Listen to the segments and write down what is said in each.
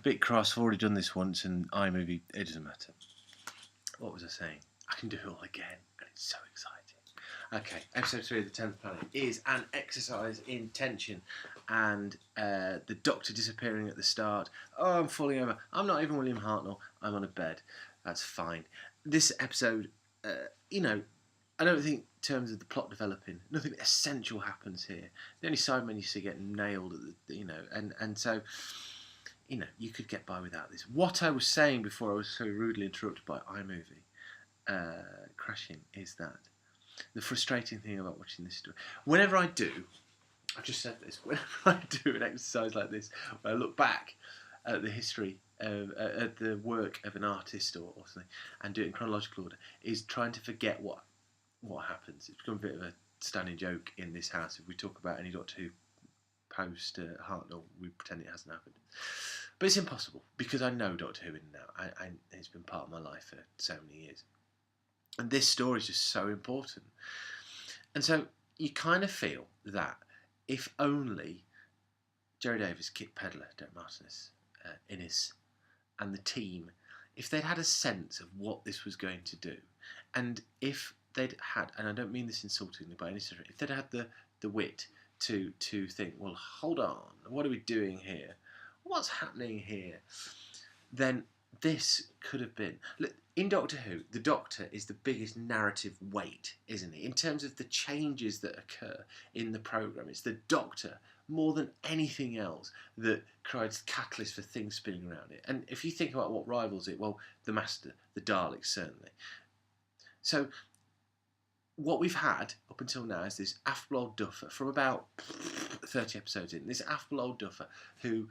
bit cross. I've already done this once, and iMovie, it doesn't matter. What was I saying? I can do it all again, and it's so exciting. Okay, episode 3 of the 10th Planet is an exercise in tension, and the Doctor disappearing at the start. Oh, I'm falling over. I'm not even William Hartnell. I'm on a bed. That's fine. This episode, I don't think in terms of the plot developing, nothing essential happens here. The only side men you see get nailed at the, and so, you could get by without this. What I was saying before I was so rudely interrupted by iMovie crashing is that the frustrating thing about watching this story, whenever I do, I've just said this, whenever I do an exercise like this, where I look back at the history at the work of an artist or something, and do it in chronological order, is trying to forget what happens. It's become a bit of a standing joke in this house. If we talk about any Doctor Who post Hartnell, we pretend it hasn't happened. But it's impossible, because I know Doctor Who in and out. It's been part of my life for so many years. And this story is just so important. And so you kind of feel that if only Jerry Davis, Kit Pedler, Derek Martinez, Innes, and the team, if they'd had a sense of what this was going to do, and if they'd had, and I don't mean this insultingly by any sort of, if they'd had the wit to think, well, hold on, what are we doing here? What's happening here? Then this could have been... Look, in Doctor Who, the Doctor is the biggest narrative weight, isn't he? In terms of the changes that occur in the programme, it's the Doctor, more than anything else, that creates catalyst for things spinning around it. And if you think about what rivals it, well, the Master, the Daleks, certainly. So what we've had up until now is this affable old duffer from about 30 episodes in, this affable old duffer who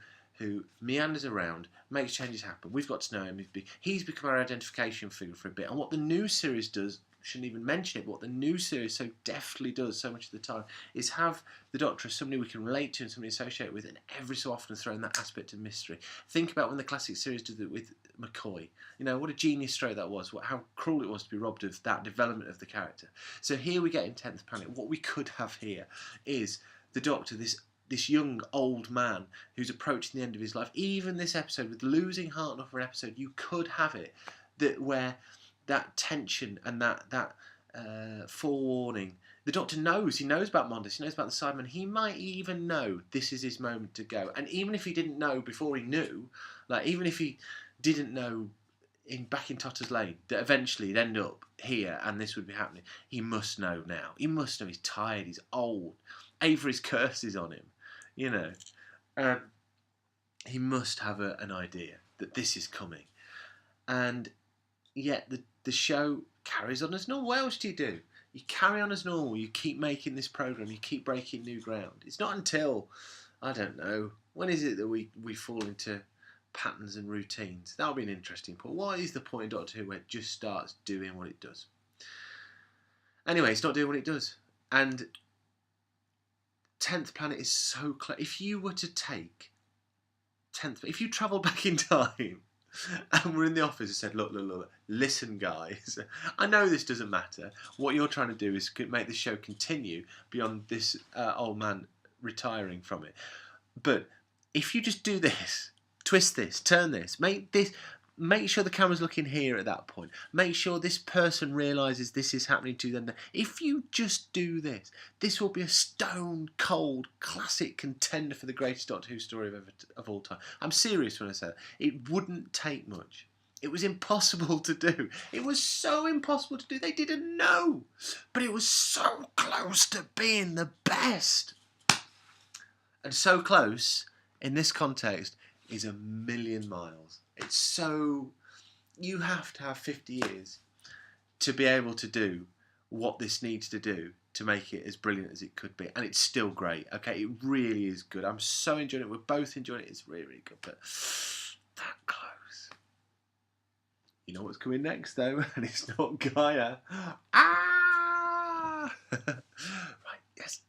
meanders around, makes changes happen. We've got to know him. He's become our identification figure for a bit. And what the new series does, shouldn't even mention it, but what the new series so deftly does so much of the time is have the Doctor as somebody we can relate to and somebody associate with, and every so often throw in that aspect of mystery. Think about when the classic series did it with McCoy. What a genius stroke that was. How cruel it was to be robbed of that development of the character. So here we get in 10th Planet. What we could have here is the Doctor, this young old man who's approaching the end of his life. Even this episode, with losing Hartnell for an episode, you could have it where that tension and that forewarning. The Doctor knows. He knows about Mondas. He knows about the Cybermen. He might even know this is his moment to go. And even if he didn't know before he knew, even if he didn't know back in Totter's Lane that eventually he'd end up here and this would be happening, he must know now. He must know. He's tired. He's old. Avery's curse is on him. He must have an idea that this is coming. And yet the show carries on as normal. What else do? You carry on as normal. You keep making this programme. You keep breaking new ground. It's not until, I don't know, when is it that we fall into patterns and routines? That'll be an interesting point. What is the point in Doctor Who where it just starts doing what it does? Anyway, it's not doing what it does. And 10th Planet is so close. If you were to take if you travelled back in time and were in the office and said, look, listen guys, I know this doesn't matter. What you're trying to do is make the show continue beyond this old man retiring from it. But if you just do this, twist this, turn this, make sure the camera's looking here at that point. Make sure this person realises this is happening to them. If you just do this, this will be a stone cold classic contender for the greatest Doctor Who story of all time. I'm serious when I say that. It wouldn't take much. It was impossible to do. It was so impossible to do. They didn't know. But it was so close to being the best. And so close, in this context, is a million miles. It's so... You have to have 50 years to be able to do what this needs to do to make it as brilliant as it could be. And it's still great, okay? It really is good. I'm so enjoying it. We're both enjoying it. It's really, really good. But that close. You know what's coming next, though? And it's not Gaia. Ah! Right, yes.